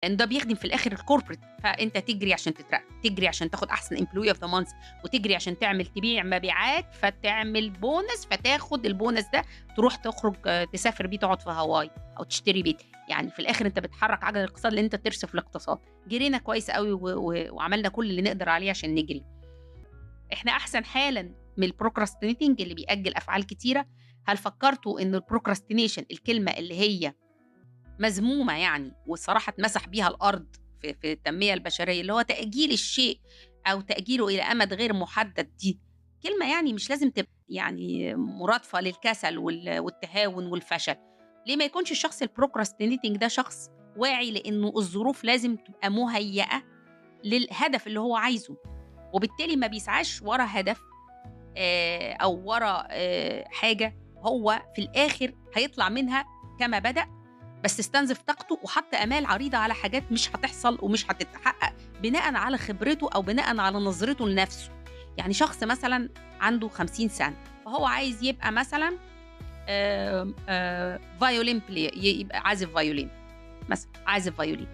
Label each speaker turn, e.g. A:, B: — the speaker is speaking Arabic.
A: لأن ده بيخدم في الآخر الcorporate، فأنت تجري عشان تترقى، تجري عشان تاخد أحسن employee of the month، وتجري عشان تبيع مبيعات، فتعمل bonus، فتاخد الbonus ده تروح تخرج تسافر بيه تقعد في هاواي أو تشتري بيت. يعني في الآخر أنت بتحرك عجل الاقتصاد لأن أنت ترسف في الاقتصاد. جرينا كويس أوي وعملنا كل اللي نقدر عليه عشان نجري. إحنا أحسن حالًا من الprocrastinating اللي بيأجل أفعال كتيرة. هل فكرتوا إن الprocrastination الكلمة اللي هي مذمومة يعني، والصراحة اتمسح بيها الأرض في التنمية البشرية، اللي هو تأجيل الشيء أو تأجيله إلى أمد غير محدد، دي كلمة يعني مش لازم تبقى يعني مرادفة للكسل والتهاون والفشل. ليه ما يكونش الشخص الprocrastinating ده شخص واعي لإنه الظروف لازم تبقى مهيئة للهدف اللي هو عايزه، وبالتالي ما بيسعاش ورا هدف أو ورا حاجة هو في الآخر هيطلع منها كما بدأ، بس استنزف طاقته وحط آمال عريضة على حاجات مش هتحصل ومش هتتحقق بناءً على خبرته أو بناءً على نظرته لنفسه. يعني شخص مثلًا عنده 50 سنة، فهو عايز يبقى مثلًا violin يبقى عازف فيولين مثلًا، عازف فيولين.